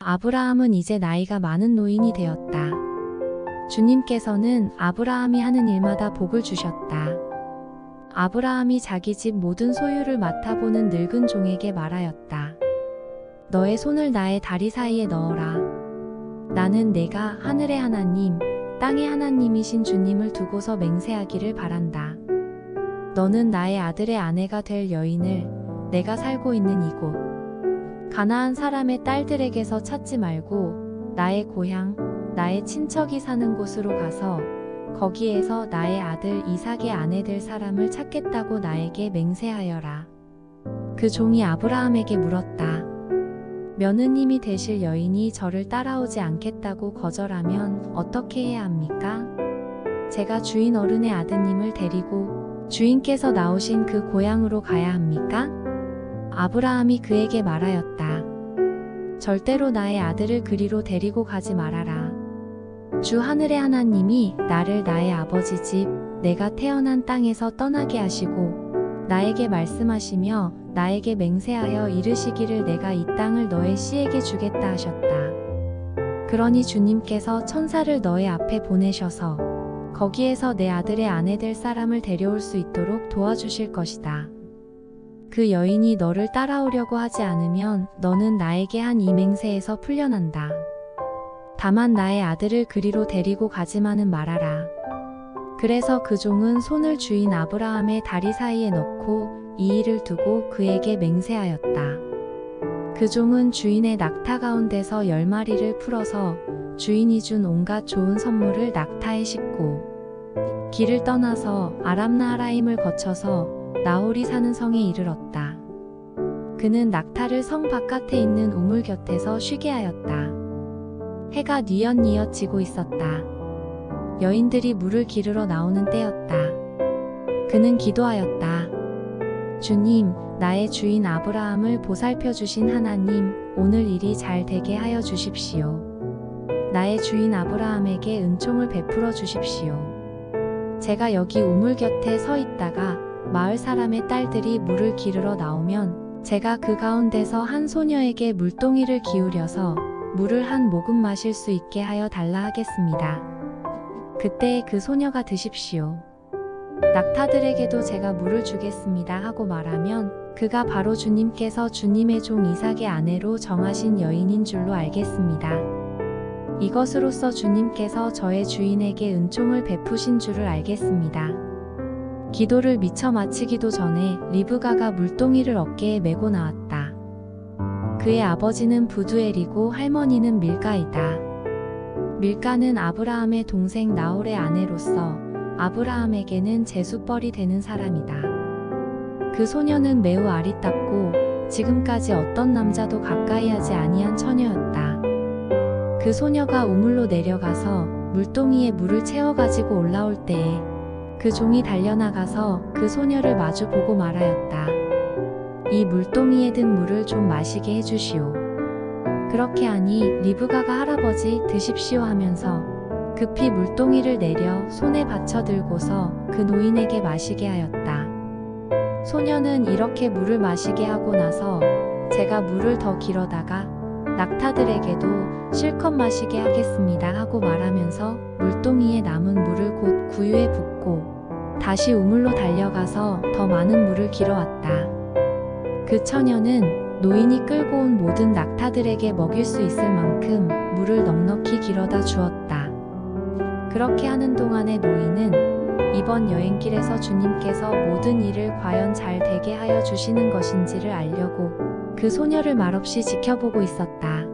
아브라함은 이제 나이가 많은 노인이 되었다. 주님께서는 아브라함이 하는 일마다 복을 주셨다. 아브라함이 자기 집 모든 소유를 맡아보는 늙은 종에게 말하였다. 너의 손을 나의 다리 사이에 넣어라. 나는 내가 하늘의 하나님, 땅의 하나님이신 주님을 두고서 맹세하기를 바란다. 너는 나의 아들의 아내가 될 여인을 내가 살고 있는 이곳 가나안 사람의 딸들에게서 찾지 말고 나의 고향, 나의 친척이 사는 곳으로 가서 거기에서 나의 아들 이삭의 아내 될 사람을 찾겠다고 나에게 맹세하여라. 그 종이 아브라함에게 물었다. 며느님이 되실 여인이 저를 따라오지 않겠다고 거절하면 어떻게 해야 합니까? 제가 주인 어른의 아드님을 데리고 주인께서 나오신 그 고향으로 가야 합니까? 아브라함이 그에게 말하였다. 절대로 나의 아들을 그리로 데리고 가지 말아라. 주 하늘의 하나님이 나를 나의 아버지 집, 내가 태어난 땅에서 떠나게 하시고 나에게 말씀하시며 나에게 맹세하여 이르시기를 내가 이 땅을 너의 씨에게 주겠다 하셨다. 그러니 주님께서 천사를 너의 앞에 보내셔서 거기에서 내 아들의 아내 될 사람을 데려올 수 있도록 도와주실 것이다. 그 여인이 너를 따라오려고 하지 않으면 너는 나에게 한 이 맹세에서 풀려난다. 다만 나의 아들을 그리로 데리고 가지만은 말아라. 그래서 그 종은 손을 주인 아브라함의 다리 사이에 넣고 이 일을 두고 그에게 맹세하였다. 그 종은 주인의 낙타 가운데서 10마리를 풀어서 주인이 준 온갖 좋은 선물을 낙타에 싣고 길을 떠나서 아람나하라임을 거쳐서 나홀이 사는 성에 이르렀다. 그는 낙타를 성 바깥에 있는 우물 곁에서 쉬게 하였다. 해가 뉘엿뉘엿 지고 있었다. 여인들이 물을 기르러 나오는 때였다. 그는 기도하였다. 주님, 나의 주인 아브라함을 보살펴 주신 하나님, 오늘 일이 잘 되게 하여 주십시오. 나의 주인 아브라함에게 은총을 베풀어 주십시오. 제가 여기 우물 곁에 서 있다가 마을 사람의 딸들이 물을 기르러 나오면 제가 그 가운데서 한 소녀에게 물동이를 기울여서 물을 한 모금 마실 수 있게 하여 달라 하겠습니다. 그때에 그 소녀가 드십시오. 낙타들에게도 제가 물을 주겠습니다 하고 말하면 그가 바로 주님께서 주님의 종 이삭의 아내로 정하신 여인인 줄로 알겠습니다. 이것으로써 주님께서 저의 주인에게 은총을 베푸신 줄을 알겠습니다. 기도를 미처 마치기도 전에 리브가가 물동이를 어깨에 메고 나왔다. 그의 아버지는 부두엘이고 할머니는 밀가이다. 밀가는 아브라함의 동생 나홀의 아내로서 아브라함에게는 제수뻘이 되는 사람이다. 그 소녀는 매우 아리따고 지금까지 어떤 남자도 가까이 하지 아니한 처녀였다. 그 소녀가 우물로 내려가서 물동이에 물을 채워가지고 올라올 때에 그 종이 달려나가서 그 소녀를 마주보고 말하였다. 이 물동이에 든 물을 좀 마시게 해주시오. 그렇게 하니 리브가가 할아버지 드십시오 하면서 급히 물동이를 내려 손에 받쳐 들고서 그 노인에게 마시게 하였다. 소녀는 이렇게 물을 마시게 하고 나서 제가 물을 더 길어다가 낙타들에게도 실컷 마시게 하겠습니다 하고 말하면서 물동이에 남은 물을 곧 구유에 붓고 다시 우물로 달려가서 더 많은 물을 길어왔다. 그 처녀는 노인이 끌고 온 모든 낙타들에게 먹일 수 있을 만큼 물을 넉넉히 길어다 주었다. 그렇게 하는 동안에 노인은 이번 여행길에서 주님께서 모든 일을 과연 잘 되게 하여 주시는 것인지를 알려고 그 소녀를 말없이 지켜보고 있었다.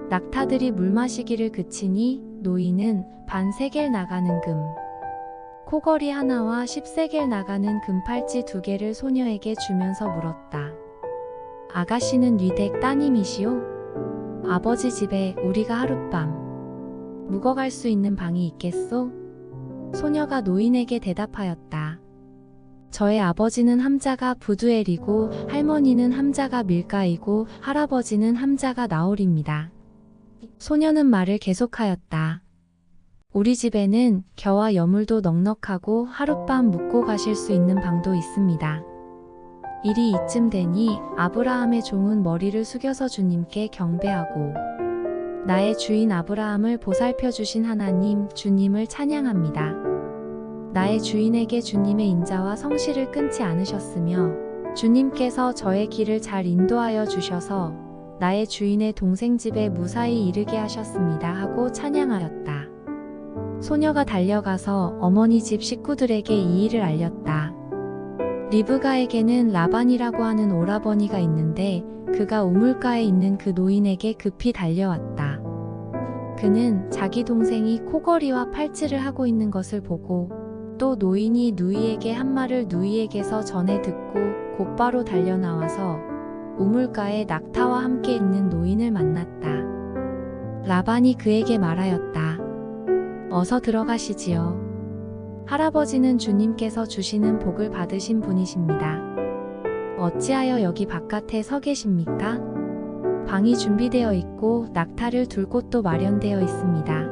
낙타들이 물 마시기를 그치니 노인은 반세겔 나가는 금, 코걸이 하나와 10세겔 나가는 금팔찌 2개를 소녀에게 주면서 물었다. 아가씨는 뉘댁 따님이시오? 아버지 집에 우리가 하룻밤 묵어갈 수 있는 방이 있겠소? 소녀가 노인에게 대답하였다. 저의 아버지는 함자가 부두엘이고 할머니는 함자가 밀가이고 할아버지는 함자가 나홀입니다. 소녀는 말을 계속하였다. 우리 집에는 겨와 여물도 넉넉하고 하룻밤 묵고 가실 수 있는 방도 있습니다. 일이 이쯤 되니 아브라함의 종은 머리를 숙여서 주님께 경배하고 나의 주인 아브라함을 보살펴 주신 하나님, 주님을 찬양합니다. 나의 주인에게 주님의 인자와 성실을 끊지 않으셨으며 주님께서 저의 길을 잘 인도하여 주셔서 나의 주인의 동생 집에 무사히 이르게 하셨습니다 하고 찬양하였다. 소녀가 달려가서 어머니 집 식구들에게 이 일을 알렸다. 리브가에게는 라반이라고 하는 오라버니가 있는데 그가 우물가에 있는 그 노인에게 급히 달려왔다. 그는 자기 동생이 코걸이와 팔찌를 하고 있는 것을 보고 또 노인이 누이에게 한 말을 누이에게서 전해 듣고 곧바로 달려나와서 우물가에 낙타와 함께 있는 노인을 만났다. 라반이 그에게 말하였다. 어서 들어가시지요. 할아버지는 주님께서 주시는 복을 받으신 분이십니다. 어찌하여 여기 바깥에 서 계십니까? 방이 준비되어 있고 낙타를 둘 곳도 마련되어 있습니다.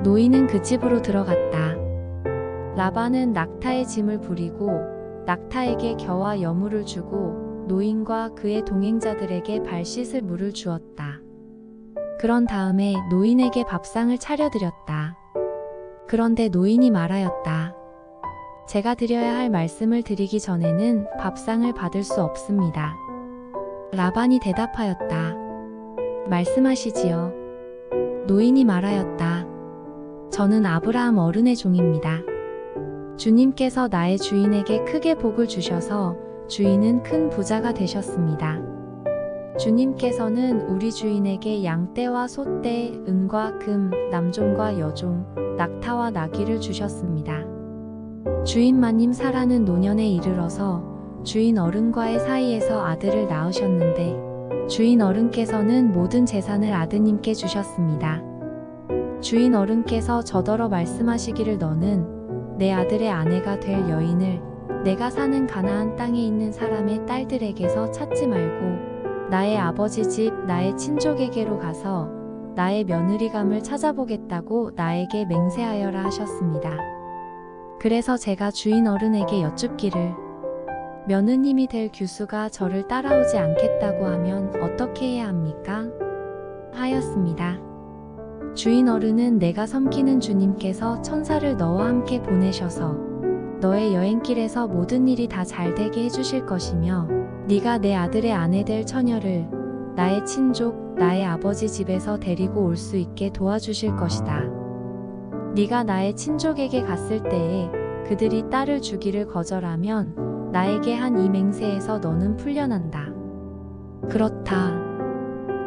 노인은 그 집으로 들어갔다. 라반은 낙타의 짐을 부리고 낙타에게 겨와 여물을 주고 노인과 그의 동행자들에게 발 씻을 물을 주었다. 그런 다음에 노인에게 밥상을 차려드렸다. 그런데 노인이 말하였다. 제가 드려야 할 말씀을 드리기 전에는 밥상을 받을 수 없습니다. 라반이 대답하였다. 말씀하시지요. 노인이 말하였다. 저는 아브라함 어른의 종입니다. 주님께서 나의 주인에게 크게 복을 주셔서 주인은 큰 부자가 되셨습니다. 주님께서는 우리 주인에게 양떼와 소떼, 은과 금, 남종과 여종, 낙타와 나귀를 주셨습니다. 주인 마님 사라는 노년에 이르러서 주인 어른과의 사이에서 아들을 낳으셨는데 주인 어른께서는 모든 재산을 아드님께 주셨습니다. 주인 어른께서 저더러 말씀하시기를 너는 내 아들의 아내가 될 여인을 내가 사는 가나안 땅에 있는 사람의 딸들에게서 찾지 말고 나의 아버지 집 나의 친족에게로 가서 나의 며느리감을 찾아보겠다고 나에게 맹세하여라 하셨습니다. 그래서 제가 주인 어른에게 여쭙기를 며느님이 될 규수가 저를 따라오지 않겠다고 하면 어떻게 해야 합니까? 하였습니다. 주인 어른은 내가 섬기는 주님께서 천사를 너와 함께 보내셔서 너의 여행길에서 모든 일이 다 잘되게 해주실 것이며 네가 내 아들의 아내 될 처녀를 나의 친족, 나의 아버지 집에서 데리고 올 수 있게 도와주실 것이다. 네가 나의 친족에게 갔을 때에 그들이 딸을 주기를 거절하면 나에게 한 이 맹세에서 너는 풀려난다. 그렇다.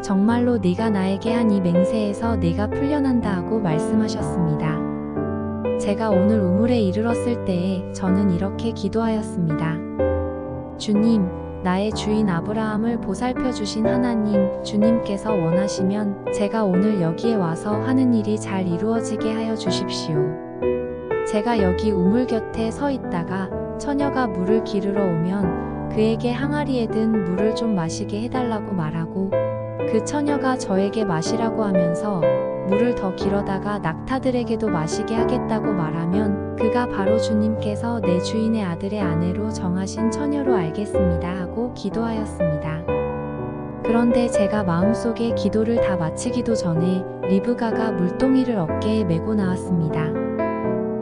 정말로 네가 나에게 한 이 맹세에서 네가 풀려난다 하고 말씀하셨습니다. 제가 오늘 우물에 이르렀을 때에 저는 이렇게 기도하였습니다. 주님, 나의 주인 아브라함을 보살펴 주신 하나님, 주님께서 원하시면 제가 오늘 여기에 와서 하는 일이 잘 이루어지게 하여 주십시오. 제가 여기 우물 곁에 서 있다가 처녀가 물을 기르러 오면 그에게 항아리에 든 물을 좀 마시게 해달라고 말하고 그 처녀가 저에게 마시라고 하면서 물을 더 길어다가 낙타들에게도 마시게 하겠다고 말하면 그가 바로 주님께서 내 주인의 아들의 아내로 정하신 처녀로 알겠습니다 하고 기도하였습니다. 그런데 제가 마음속에 기도를 다 마치기도 전에 리브가가 물동이를 어깨에 메고 나왔습니다.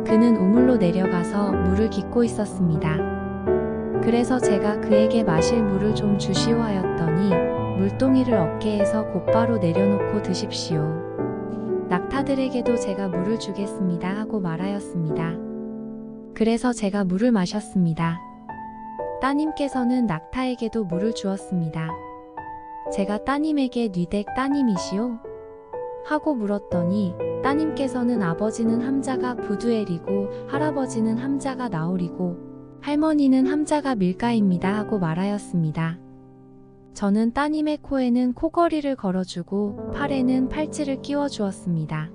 그는 우물로 내려가서 물을 깃고 있었습니다. 그래서 제가 그에게 마실 물을 좀 주시오 하였더니 물동이를 어깨에서 곧바로 내려놓고 드십시오. 낙타들에게도 제가 물을 주겠습니다 하고 말하였습니다. 그래서 제가 물을 마셨습니다. 따님께서는 낙타에게도 물을 주었습니다. 제가 따님에게 뉘댁 따님이시오? 하고 물었더니 따님께서는 아버지는 함자가 부두엘이고 할아버지는 함자가 나홀이고 할머니는 함자가 밀가입니다 하고 말하였습니다. 저는 따님의 코에는 코걸이를 걸어주고 팔에는 팔찌를 끼워 주었습니다.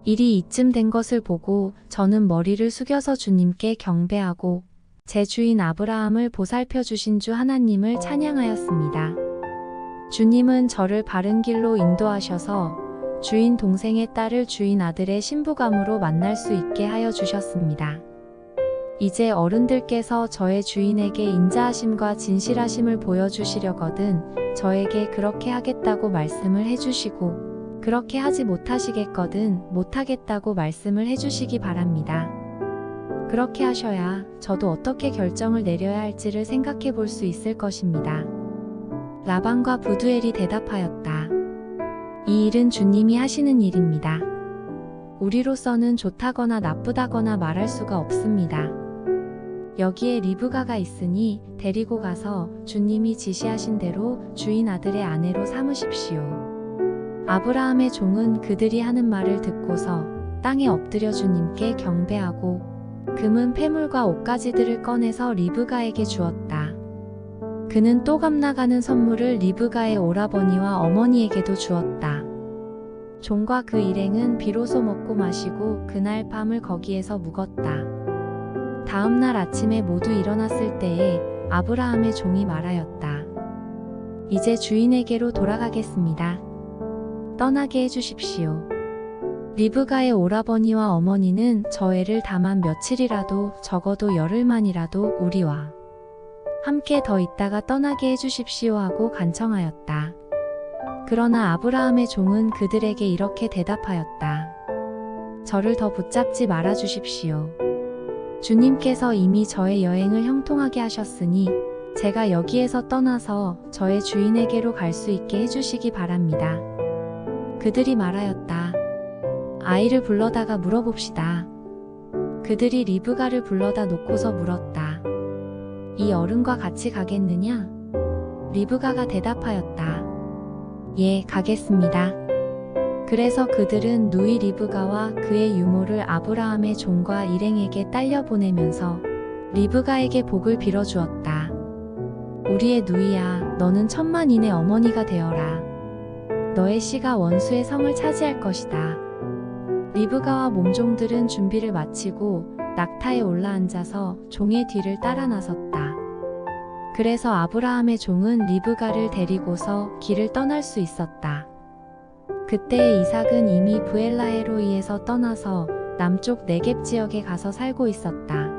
일이 이쯤 된 것을 보고 저는 머리를 숙여서 주님께 경배하고 제 주인 아브라함을 보살펴 주신 주 하나님을 찬양하였습니다. 주님은 저를 바른 길로 인도하셔서 주인 동생의 딸을 주인 아들의 신부감으로 만날 수 있게 하여 주셨습니다. 이제 어른들께서 저의 주인에게 인자하심과 진실하심을 보여주시려거든 저에게 그렇게 하겠다고 말씀을 해주시고 그렇게 하지 못하시겠거든 못하겠다고 말씀을 해주시기 바랍니다. 그렇게 하셔야 저도 어떻게 결정을 내려야 할지를 생각해 볼 수 있을 것입니다. 라반과 부두엘이 대답하였다. 이 일은 주님이 하시는 일입니다. 우리로서는 좋다거나 나쁘다거나 말할 수가 없습니다. 여기에 리브가가 있으니 데리고 가서 주님이 지시하신 대로 주인 아들의 아내로 삼으십시오. 아브라함의 종은 그들이 하는 말을 듣고서 땅에 엎드려 주님께 경배하고 금은 패물과 옷가지들을 꺼내서 리브가에게 주었다. 그는 또 갚나가는 선물을 리브가의 오라버니와 어머니에게도 주었다. 종과 그 일행은 비로소 먹고 마시고 그날 밤을 거기에서 묵었다. 다음 날 아침에 모두 일어났을 때에 아브라함의 종이 말하였다. 이제 주인에게로 돌아가겠습니다. 떠나게 해주십시오. 리브가의 오라버니와 어머니는 저 애를 다만 며칠이라도 적어도 열흘만이라도 우리와 함께 더 있다가 떠나게 해주십시오 하고 간청하였다. 그러나 아브라함의 종은 그들에게 이렇게 대답하였다. 저를 더 붙잡지 말아 주십시오. 주님께서 이미 저의 여행을 형통하게 하셨으니 제가 여기에서 떠나서 저의 주인에게로 갈 수 있게 해주시기 바랍니다. 그들이 말하였다. 아이를 불러다가 물어봅시다. 그들이 리브가를 불러다 놓고서 물었다. 이 어른과 같이 가겠느냐? 리브가가 대답하였다. 예, 가겠습니다. 그래서 그들은 누이 리브가와 그의 유모를 아브라함의 종과 일행에게 딸려 보내면서 리브가에게 복을 빌어주었다. 우리의 누이야, 너는 천만인의 어머니가 되어라. 너의 씨가 원수의 성을 차지할 것이다. 리브가와 몸종들은 준비를 마치고 낙타에 올라앉아서 종의 뒤를 따라 나섰다. 그래서 아브라함의 종은 리브가를 데리고서 길을 떠날 수 있었다. 그때 이삭은 이미 브엘라헤로이에서 떠나서 남쪽 네겝 지역에 가서 살고 있었다.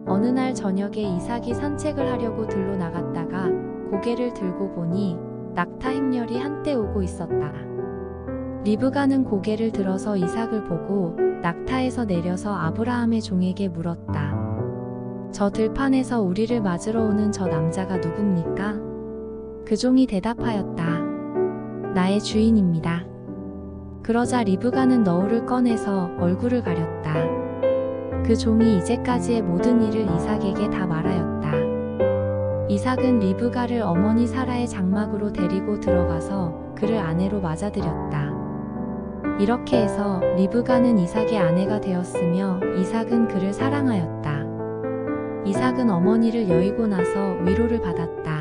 어느 날 저녁에 이삭이 산책을 하려고 들로 나갔다가 고개를 들고 보니 낙타 행렬이 한때 오고 있었다. 리브가는 고개를 들어서 이삭을 보고 낙타에서 내려서 아브라함의 종에게 물었다. 저 들판에서 우리를 맞으러 오는 저 남자가 누굽니까? 그 종이 대답하였다. 나의 주인입니다. 그러자 리브가는 너울을 꺼내서 얼굴을 가렸다. 그 종이 이제까지의 모든 일을 이삭에게 다 말하였다. 이삭은 리브가를 어머니 사라의 장막으로 데리고 들어가서 그를 아내로 맞아들였다. 이렇게 해서 리브가는 이삭의 아내가 되었으며 이삭은 그를 사랑하였다. 이삭은 어머니를 여의고 나서 위로를 받았다.